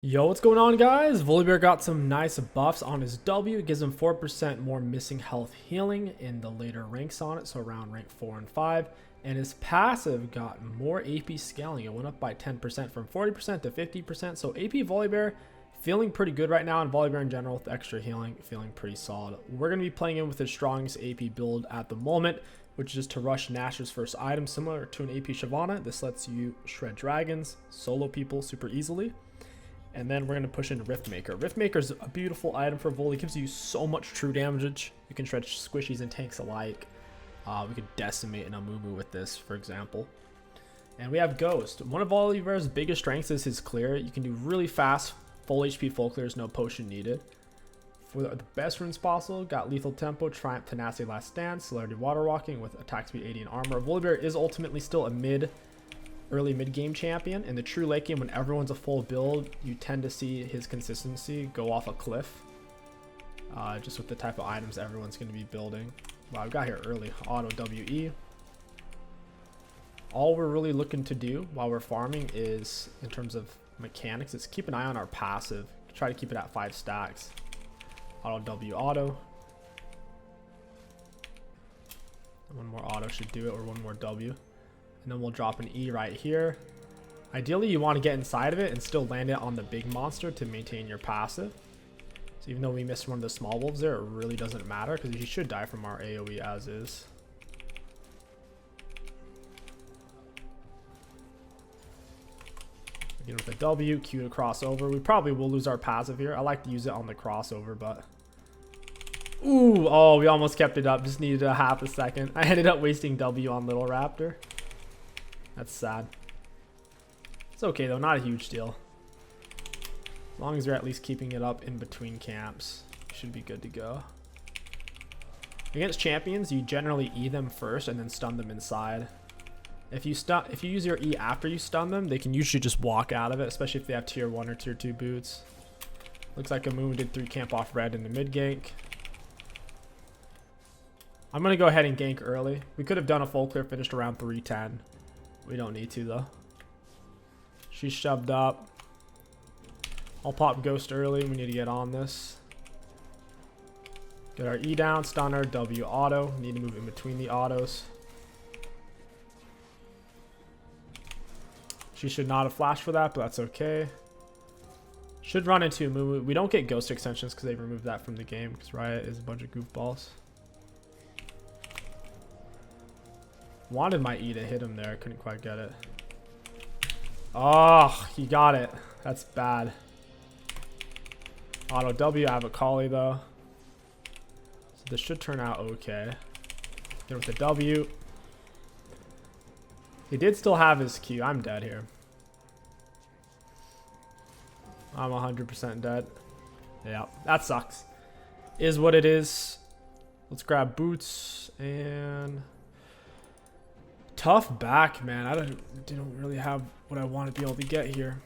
Yo, what's going on, guys? Volibear got some nice buffs on his W. It gives him 4% more missing health healing in the later ranks on it, so around rank 4 and 5. And his passive got more AP scaling. It went up by 10% from 40% to 50%. So AP Volibear feeling pretty good right now, and Volibear in general with extra healing feeling pretty solid. We're going to be playing in with his strongest AP build at the moment, which is to rush Nash's first item, similar to an AP Shyvana. This lets you shred dragons, solo people super easily. And then we're going to push into Riftmaker. Riftmaker is a beautiful item for Vol. It gives you so much true damage. You can shred squishies and tanks alike. We could decimate an Amumu with this, for example. And we have Ghost. One of Volibear's biggest strengths is his clear. You can do really fast, full HP full clears, no potion needed. For the best runes possible, got Lethal Tempo, Triumph, Tenacity, Last Stand, Celerity, Water Walking with attack speed 80 and armor. Volibear is ultimately still a early mid-game champion. In the true late game, when everyone's a full build, you tend to see his consistency go off a cliff. Just with the type of items everyone's going to be building. Wow, we got here early. Auto WE. All we're really looking to do while we're farming is, in terms of mechanics, is keep an eye on our passive. Try to keep it at 5 stacks. Auto W auto. One more auto should do it, or one more W. And then we'll drop an E right here. Ideally, you want to get inside of it and still land it on the big monster to maintain your passive. So even though we missed one of the small wolves there, it really doesn't matter because he should die from our AoE as is. Again with a W, Q to crossover. We probably will lose our passive here. I like to use it on the crossover, but... Ooh, oh, we almost kept it up. Just needed a half a second. I ended up wasting W on Little Raptor. That's sad. It's okay though, not a huge deal. As long as you're at least keeping it up in between camps, you should be good to go. Against champions, you generally E them first and then stun them inside. If you use your E after you stun them, they can usually just walk out of it, especially if they have tier 1 or tier 2 boots. Looks like Amumu did 3 camp off red in the mid gank. I'm gonna go ahead and gank early. We could have done a full clear, finished around 310. We don't need to though. She's shoved up. I'll pop Ghost early. We need to get on this. Get our E down, stunner, W auto. Need to move in between the autos. She should not have flashed for that, but that's okay. Should run into Amumu. We don't get Ghost extensions because they removed that from the game because Riot is a bunch of goofballs. Wanted my E to hit him there. I couldn't quite get it. Oh, he got it. That's bad. Auto W. I have a Kali though. So this should turn out okay. Get with the W. He did still have his Q. I'm dead here. I'm 100% dead. Yeah, that sucks. Is what it is. Let's grab boots and... Tough back, man. I didn't really have what I wanted to be able to get here.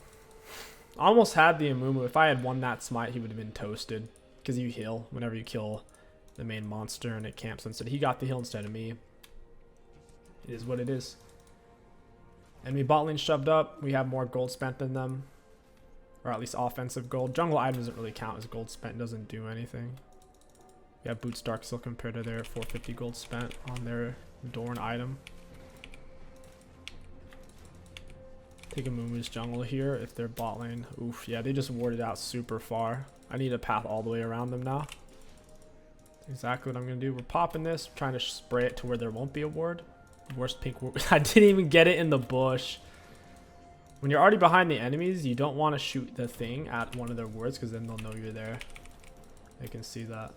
Almost had the Amumu. If I had won that smite, he would have been toasted. Because you heal whenever you kill the main monster and it camps instead. He got the heal instead of me. It is what it is. Enemy bot lane shoved up. We have more gold spent than them. Or at least offensive gold. Jungle item doesn't really count as gold spent. Doesn't do anything. We have Boots Dark Silk compared to their 450 gold spent on their Dorn item. Take a Mumu's jungle here if they're bot lane. Oof, yeah, they just warded out super far. I need a path all the way around them now. That's exactly what I'm going to do. We're popping this, trying to spray it to where there won't be a ward. Worst pink ward. I didn't even get it in the bush. When you're already behind the enemies, you don't want to shoot the thing at one of their wards because then they'll know you're there. They can see that.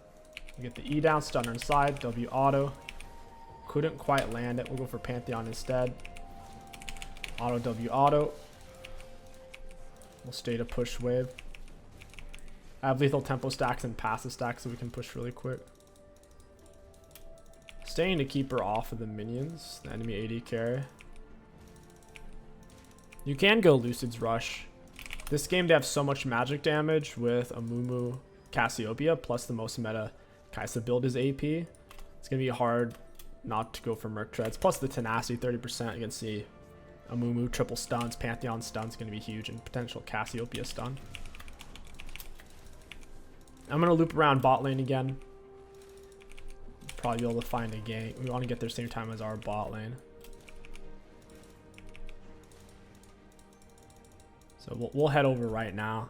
You get the E down, stunner inside, W auto. Couldn't quite land it. We'll go for Pantheon instead. Auto W auto. We'll stay to push wave. I have lethal tempo stacks and passive stacks so we can push really quick. Staying to keep her off of the minions, the enemy AD carry. You can go Lucid's Rush. This game they have so much magic damage with Amumu Cassiopeia plus the most meta Kaisa build is AP. It's gonna be hard not to go for Merc Treads. Plus the tenacity 30% against the Amumu triple stuns, Pantheon stuns going to be huge, and potential Cassiopeia stun. I'm gonna loop around bot lane again. Probably be able to find a gank. We want to get there same time as our bot lane. So we'll head over right now.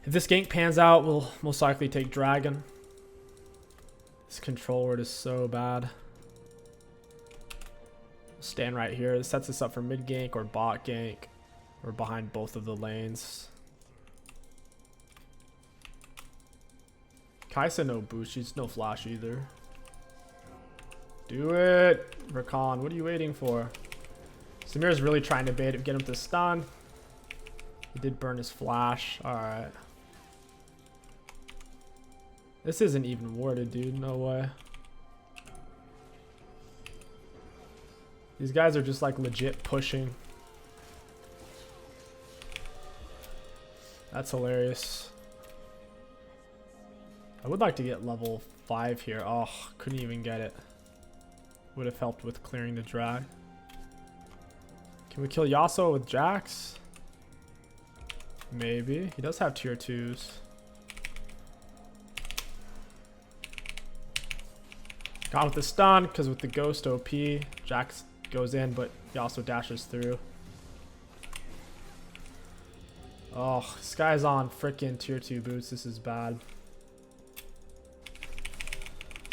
If this gank pans out, we'll most likely take dragon. This control word is so bad. Stand right here. This sets us up for mid gank or bot gank. We're behind both of the lanes. Kaisa no boost. She's no flash either. Do it, Rakan. What are you waiting for? Samir's really trying to bait it, get him to stun. He did burn his flash. All right. This isn't even warded, dude. No way. These guys are just like legit pushing. That's hilarious. I would like to get level 5 here. Oh, couldn't even get it. Would have helped with clearing the drag. Can we kill Yasuo with Jax? Maybe. He does have tier 2s. Got with the stun, because with the ghost OP, Jax goes in, but he also dashes through. Oh, this guy's on freaking tier 2 boots. This is bad.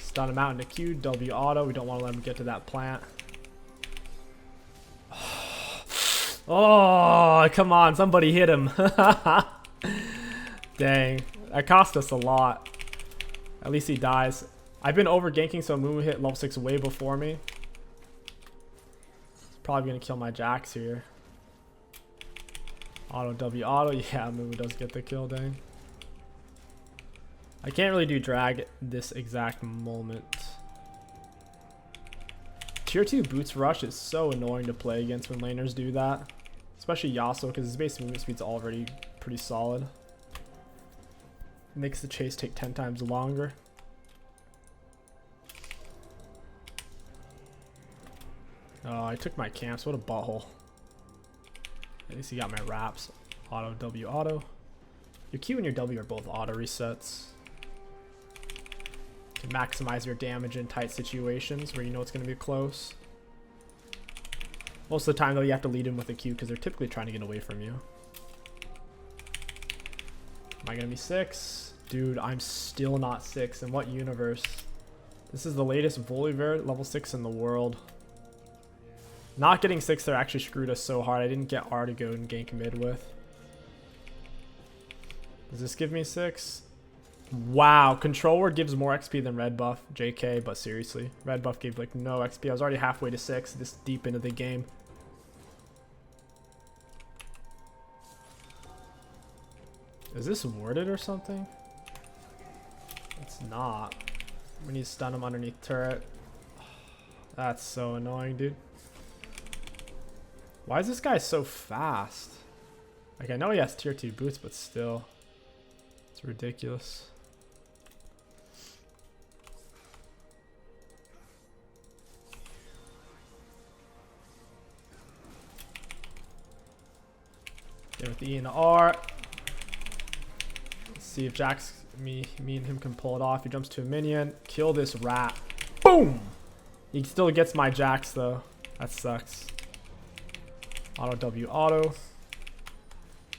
Stun him out into Q, W auto. We don't want to let him get to that plant. Oh, come on. Somebody hit him. Dang. That cost us a lot. At least he dies. I've been over ganking, so Mumu hit level 6 way before me. He's probably going to kill my Jax here. Auto W auto. Yeah, Mumu does get the kill, dang. I can't really do drag at this exact moment. Tier 2 boots rush is so annoying to play against when laners do that. Especially Yasuo, because his base movement speed's already pretty solid. It makes the chase take 10 times longer. Oh, I took my camps. What a butthole. At least he got my wraps. Auto W auto. Your Q and your W are both auto resets. To maximize your damage in tight situations where you know it's going to be close. Most of the time though, you have to lead in with a Q because they're typically trying to get away from you. Am I going to be 6? Dude, I'm still not 6. In what universe? This is the latest Volibear level 6 in the world. Not getting 6 there actually screwed us so hard. I didn't get R to go and gank mid with. Does this give me 6? Wow, control word gives more XP than red buff. JK, but seriously. Red buff gave like no XP. I was already halfway to 6 this deep into the game. Is this warded or something? It's not. We need to stun him underneath turret. That's so annoying, dude. Why is this guy so fast? Like, I know he has tier 2 boots, but still. It's ridiculous. Get with the E and the R. Let's see if Jax, me and him can pull it off. He jumps to a minion. Kill this rat. Boom! He still gets my Jax though. That sucks. Auto W auto.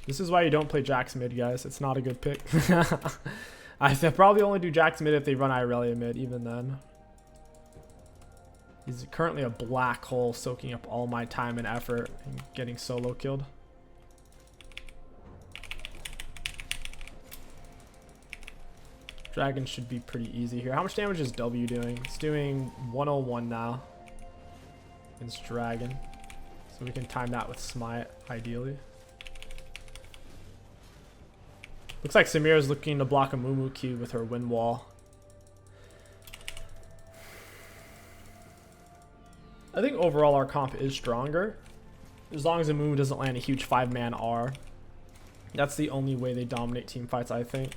This is why you don't play Jax mid, guys. It's not a good pick. I probably only do Jax mid if they run Irelia mid, even then. He's currently a black hole soaking up all my time and effort and getting solo killed. Dragon should be pretty easy here. How much damage is W doing? It's doing 101 now against Dragon. So we can time that with Smite, ideally. Looks like Samir is looking to block a Mumu Q with her wind wall. I think overall our comp is stronger. As long as the Mumu doesn't land a huge 5-man R. That's the only way they dominate team fights, I think.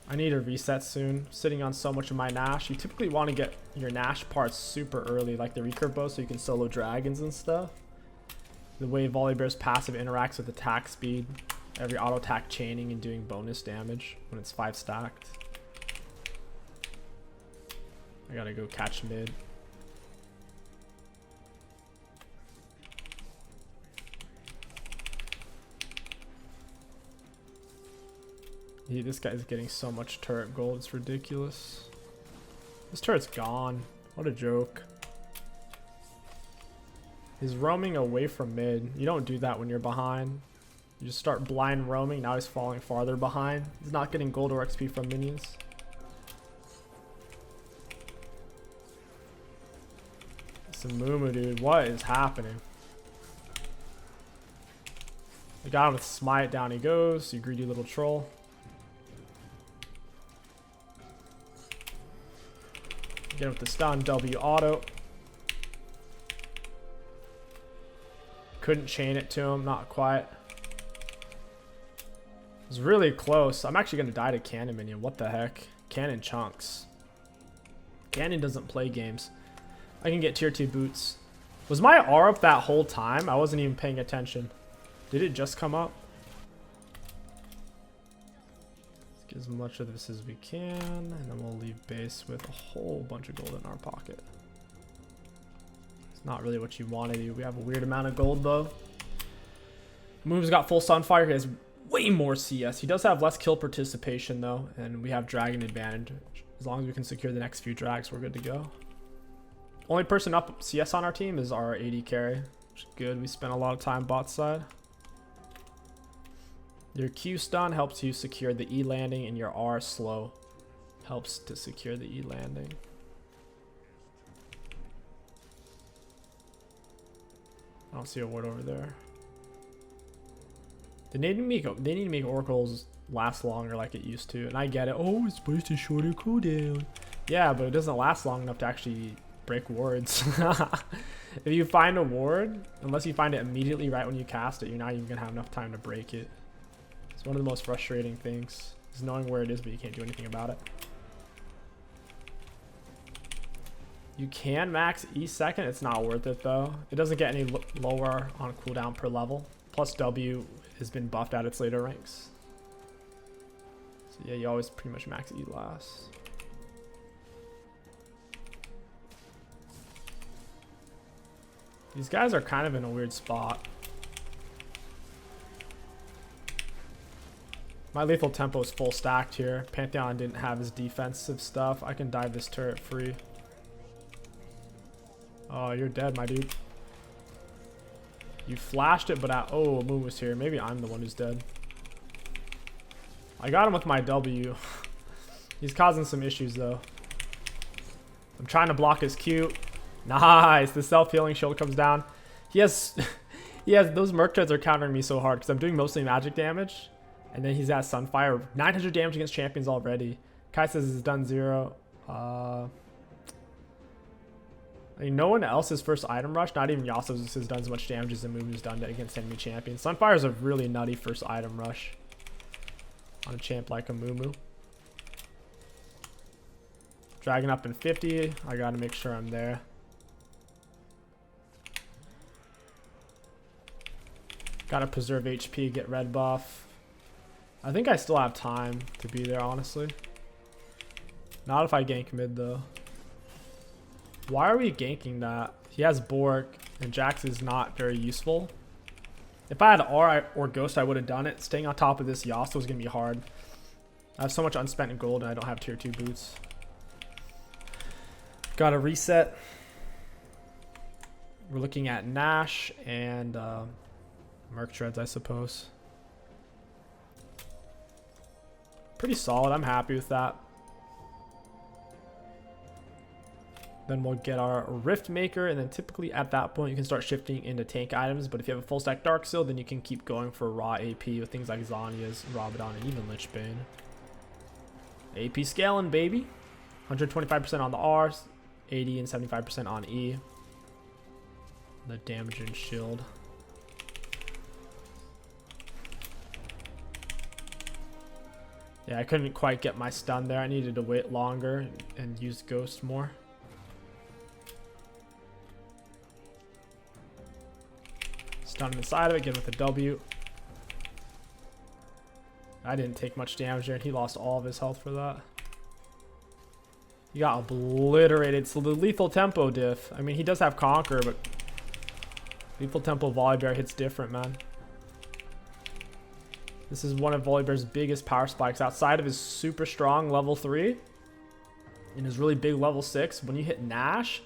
I need a reset soon. Sitting on so much of my Nash. You typically want to get your Nash parts super early, like the recurve bow, so you can solo dragons and stuff. The way Volibear's passive interacts with attack speed, every auto attack chaining and doing bonus damage when it's 5 stacked. I gotta go catch mid. This guy's getting so much turret gold, it's ridiculous. This turret's gone. What a joke. He's roaming away from mid. You don't do that when you're behind. You just start blind roaming. Now he's falling farther behind. He's not getting gold or XP from minions. Mumu, dude, what is happening? I got him with smite, down he goes, you greedy little troll. Get him with the stun, W auto. Couldn't chain it to him, not quite. It was really close. I'm actually gonna die to cannon minion, what the heck? Cannon chunks. Cannon doesn't play games. I can get tier 2 boots. Was my R up that whole time? I wasn't even paying attention. Did it just come up? Let's get as much of this as we can, and then we'll leave base with a whole bunch of gold in our pocket. It's not really what you want to do. We have a weird amount of gold though. Move's got full sunfire. He has way more CS. He does have less kill participation though, and we have dragon advantage. As long as we can secure the next few drags, we're good to go. Only person up CS on our team is our AD carry, which is good. We spent a lot of time bot side. Your Q stun helps you secure the E landing, and your R slow helps to secure the E landing. I don't see a ward over there. They need to make oracles last longer like it used to, and I get it. Oh, it's supposed to shorter cooldown. Yeah, but it doesn't last long enough to actually break wards. If you find a ward, unless you find it immediately right when you cast it, you're not even gonna have enough time to break it. It's one of the most frustrating things, is knowing where it is but you can't do anything about it. You can max E second, it's not worth it though. It doesn't get any lower on cooldown per level. Plus W has been buffed at its later ranks. So yeah, you always pretty much max E last. These guys are kind of in a weird spot. My lethal tempo is full stacked here. Pantheon didn't have his defensive stuff. I can dive this turret free. Oh, you're dead, my dude. You flashed it, but oh, Moon was here. Maybe I'm the one who's dead. I got him with my W. He's causing some issues though. I'm trying to block his Q. Nice, the self-healing shield comes down. He has those Merc treads are countering me so hard because I'm doing mostly magic damage. And then he's at Sunfire. 900 damage against champions already. Kai says it's done 0. I mean, no one else's first item rush, not even Yasuo's, has done as much damage as the Mumu's done against enemy champions. Sunfire is a really nutty first item rush on a champ like a Mumu. Dragon up in 50. I gotta make sure I'm there. Gotta preserve HP, get red buff. I think I still have time to be there, honestly. Not if I gank mid, though. Why are we ganking that? He has Bork, and Jax is not very useful. If I had R or Ghost, I would have done it. Staying on top of this Yasuo is going to be hard. I have so much unspent gold, and I don't have tier 2 boots. Gotta reset. We're looking at Nash and Merc Shreds, I suppose. Pretty solid. I'm happy with that. Then we'll get our Rift Maker, and then typically at that point you can start shifting into tank items. But if you have a full stack Dark Seal, then you can keep going for raw AP with things like Zhonya's, Rabadon, and even Lichbane. AP scaling, baby. 125% on the R, 80 and 75% on E. The damage and shield. Yeah, I couldn't quite get my stun there. I needed to wait longer and use Ghost more. Stun him inside of it, get him with a W. I didn't take much damage there, and he lost all of his health for that. He got obliterated. So the lethal tempo diff. I mean, he does have Conquer, but lethal tempo Volibear hits different, man. This is one of Volibear's biggest power spikes outside of his super strong level 3 and his really big level 6. When you hit Nash,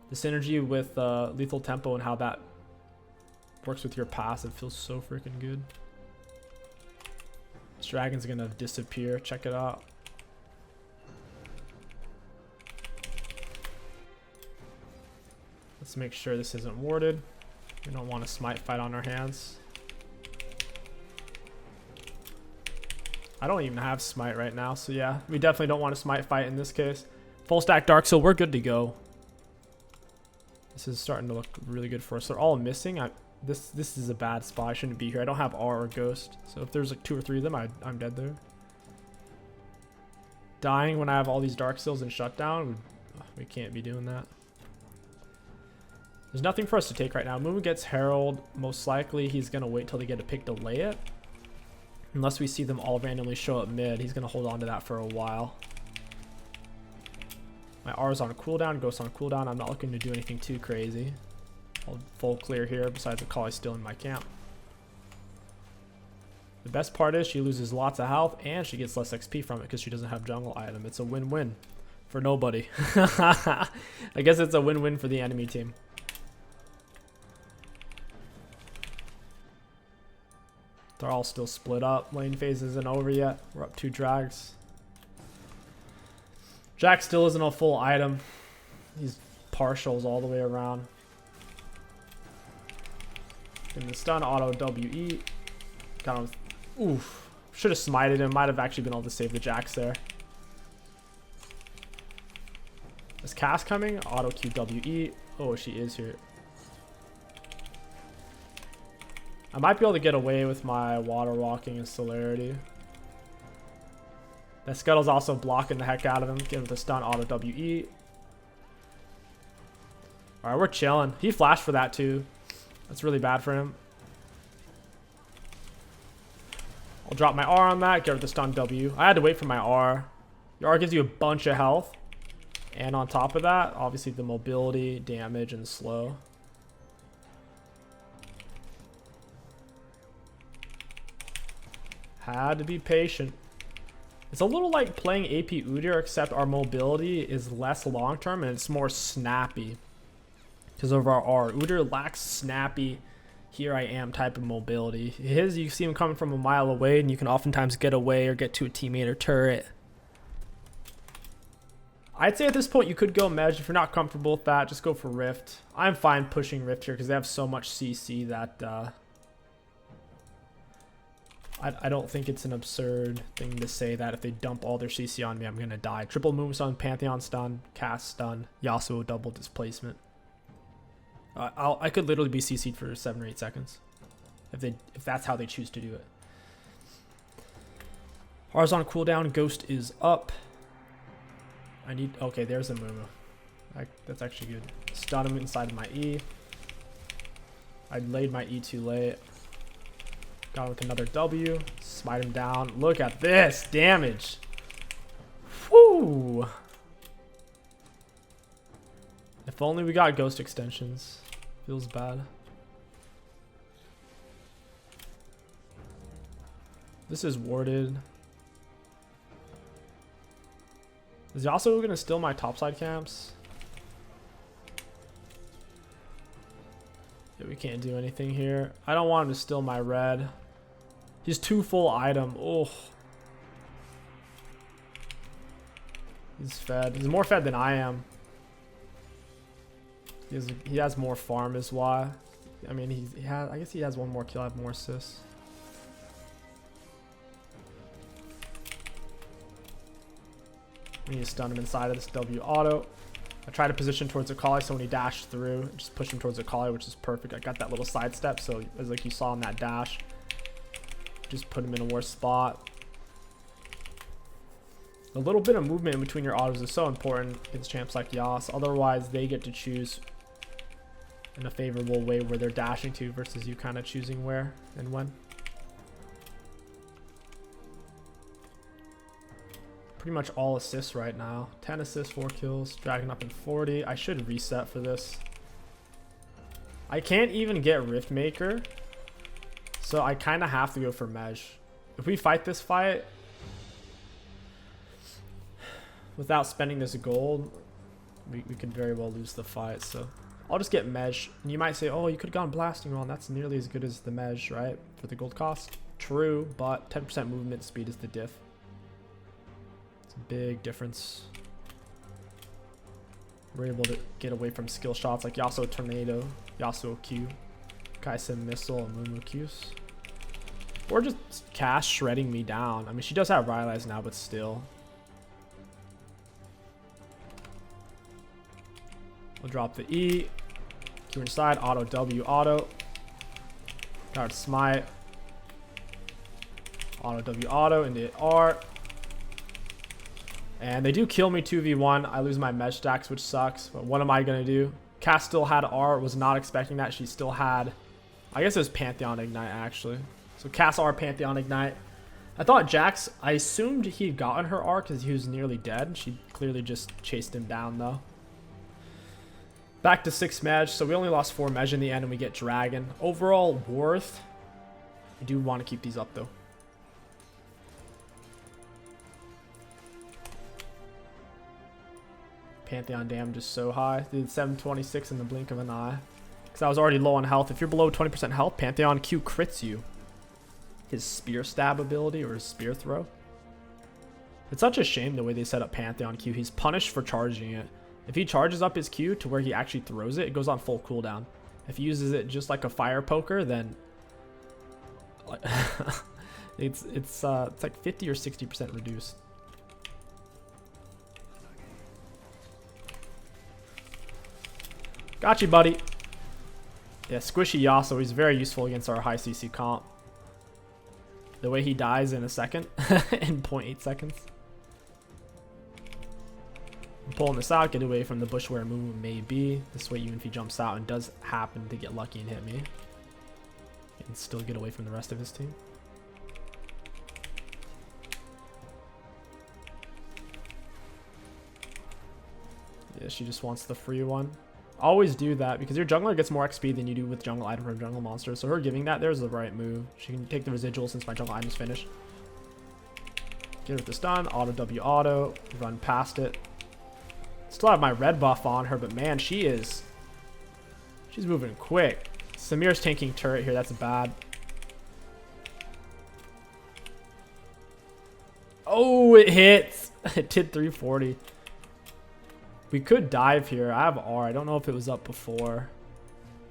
the synergy with lethal tempo and how that works with your passive feels so freaking good. This dragon's gonna disappear. Check it out. Let's make sure this isn't warded. We don't want a smite fight on our hands. I don't even have smite right now, so yeah, we definitely don't want a smite fight in this case. Full stack Dark Soul, we're good to go. This is starting to look really good for us. They're all missing. This is a bad spot. I shouldn't be here. I don't have R or Ghost, so if there's like 2 or 3 of them, I'm dead there. Dying when I have all these Dark Souls and Shutdown, we can't be doing that. There's nothing for us to take right now. Movement gets Herald. Most likely he's going to wait till they get a pick to lay it. Unless we see them all randomly show up mid, he's going to hold on to that for a while. My R is on a cooldown, Ghost on a cooldown. I'm not looking to do anything too crazy. I'll full clear here, besides the Kali still in my camp. The best part is she loses lots of health and she gets less XP from it because she doesn't have jungle item. It's a win-win for nobody. I guess it's a win-win for the enemy team. They're all still split up. Lane phase isn't over yet. We're up 2 drags. Jack still isn't a full item. He's partials all the way around. In the stun, auto WE. Got him. Oof. Should have smited him. Might have actually been able to save the Jacks there. Is Cass coming? Auto QWE. Oh, she is here. I might be able to get away with my water walking and celerity. That Scuttle's also blocking the heck out of him. Get him with the stun, auto WE. Alright, we're chilling. He flashed for that too. That's really bad for him. I'll drop my R on that. Get rid of the stun W. I had to wait for my R. Your R gives you a bunch of health. And on top of that, obviously the mobility, damage, and slow. Had to be patient. It's a little like playing AP Udyr, except our mobility is less long-term and it's more snappy because of our R. Udyr lacks snappy, here I am type of mobility. His, you see him coming from a mile away and you can oftentimes get away or get to a teammate or turret. I'd say at this point you could go Mej. If you're not comfortable with that, just go for Rift. I'm fine pushing Rift here because they have so much CC that I don't think it's an absurd thing to say that if they dump all their CC on me, I'm going to die. Triple movement stun, Pantheon stun, cast stun, Yasuo double displacement. I could literally be CC'd for 7 or 8 seconds if that's how they choose to do it. R's on cooldown, Ghost is up. Okay, there's a Mumu. That's actually good. Stun him inside of my E. I laid my E too late. Got him with another W. Smite him down. Look at this damage. Whoo! If only we got Ghost extensions. Feels bad. This is warded. Is he also going to steal my topside camps? Yeah, we can't do anything here. I don't want him to steal my red. He's 2 full item. Oh. He's fed. He's more fed than I am. He has more farm is why. I mean, I guess he has 1 more kill. I have more assists. We need to stun him inside of this W auto. I tried to position towards the Kali, so when he dashed through, just push him towards the Kali, which is perfect. I got that little sidestep, so as like you saw in that dash, just put him in a worse spot. A little bit of movement in between your autos is so important against champs like Yas. Otherwise, they get to choose in a favorable way where they're dashing to versus you kind of choosing where and when. Pretty much all assists right now. 10 assists, 4 kills, dragging up in 40. I should reset for this. I can't even get Rift Maker, so I kind of have to go for Mesh. If we fight this fight without spending this gold, we could very well lose the fight. So I'll just get Mesh. And you might say, oh, you could have gone Blasting Wall. That's nearly as good as the Mesh, right? For the gold cost. True, but 10% movement speed is the diff. It's a big difference. We're able to get away from skill shots like Yasuo Tornado, Yasuo Q, Kaisen Missile, and Mumu Qs. Or just Cass shredding me down. I mean, she does have Rylai's now, but still. We'll drop the E. Q inside, auto W, auto. Guard smite. Auto W, auto, into R. And they do kill me 2v1. I lose my mesh stacks, which sucks. But what am I going to do? Cass still had R. Was not expecting that. She still had... I guess it was Pantheon Ignite, actually. So Cass R, Pantheon Ignite. I thought Jax... I assumed he'd gotten her R because he was nearly dead. She clearly just chased him down, though. Back to 6 Mej. So we only lost 4 Mej in the end, and we get Dragon. Overall worth. I do want to keep these up, though. Pantheon damage is so high. Did 726 in the blink of an eye. Because I was already low on health. If you're below 20% health, Pantheon Q crits you. His spear stab ability or his spear throw. It's such a shame the way they set up Pantheon Q. He's punished for charging it. If he charges up his Q to where he actually throws it, it goes on full cooldown. If he uses it just like a fire poker, then it's like 50 or 60% reduced. Got you, buddy. Yeah, Squishy Yasuo, he's very useful against our high CC comp. The way he dies in a second, in 0.8 seconds. I'm pulling this out, get away from the bush where a movement may be. This way, even if he jumps out and does happen to get lucky and hit me, he can still get away from the rest of his team. Yeah, she just wants the free one. Always do that because your jungler gets more XP than you do with jungle item from jungle monsters. So her giving that there is the right move. She can take the residual since my jungle item's finished. Get her with the stun, auto W auto, run past it. Still have my red buff on her, but man, she's moving quick. Samir's tanking turret here, that's bad. Oh, it hits. It did 340. We could dive here. I have R. I don't know if it was up before.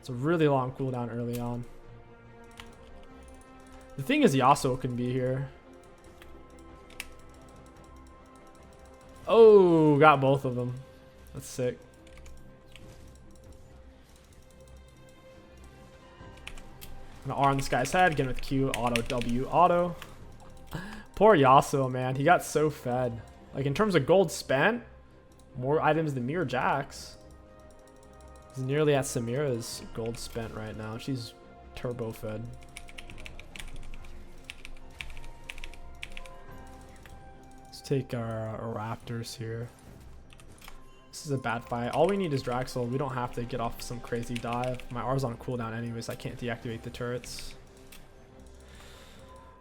It's a really long cooldown early on. The thing is Yasuo can be here. Oh, got both of them. That's sick. Gonna R on this guy's head. Get him with Q. Auto W. Auto. Poor Yasuo, man. He got so fed. Like, in terms of gold spent, more items than me or Jax. He's nearly at Samira's gold spent right now. She's turbo fed. Let's take our Raptors here. This is a bad fight. All we need is Draxel. We don't have to get off some crazy dive. My R's on cooldown anyways. I can't deactivate the turrets.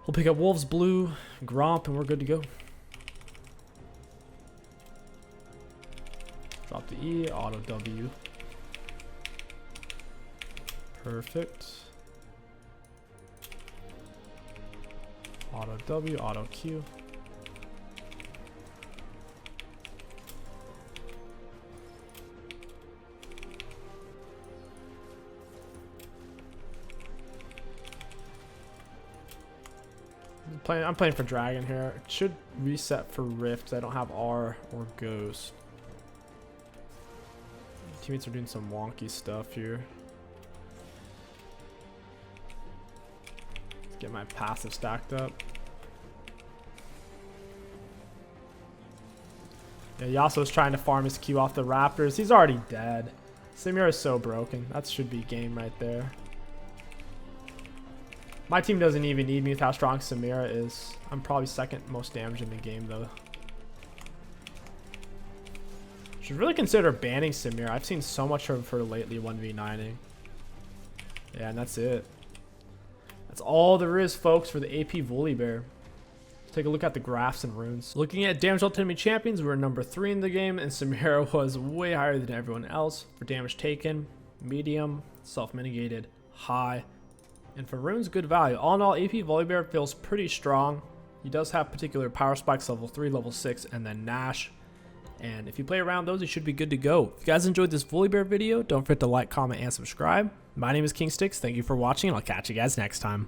We'll pick up Wolves Blue, Gromp, and we're good to go. Drop the E, auto W. Perfect. Auto W, auto Q. I'm playing for Dragon here. It should reset for Rift because I don't have R or Ghost. Teammates are doing some wonky stuff here. Let's get my passive stacked up. Yeah, Yasuo's trying to farm his Q off the Raptors. He's already dead. Samira is so broken. That should be game right there. My team doesn't even need me with how strong Samira is. I'm probably second most damage in the game though. Should really consider banning Samira. I've seen so much of her lately 1v9ing. Yeah, and that's it. That's all there is, folks, for the AP Volibear. Take a look at the graphs and runes. Looking at damage ultimate champions, we were number 3 in the game, and Samira was way higher than everyone else for damage taken, medium, self-mitigated, high, and for runes, good value. All in all, AP Volibear feels pretty strong. He does have particular power spikes, level 3, level 6, and then Nash. And if you play around those, you should be good to go. If you guys enjoyed this Volibear video, don't forget to like, comment, and subscribe. My name is King Sticks. Thank you for watching, and I'll catch you guys next time.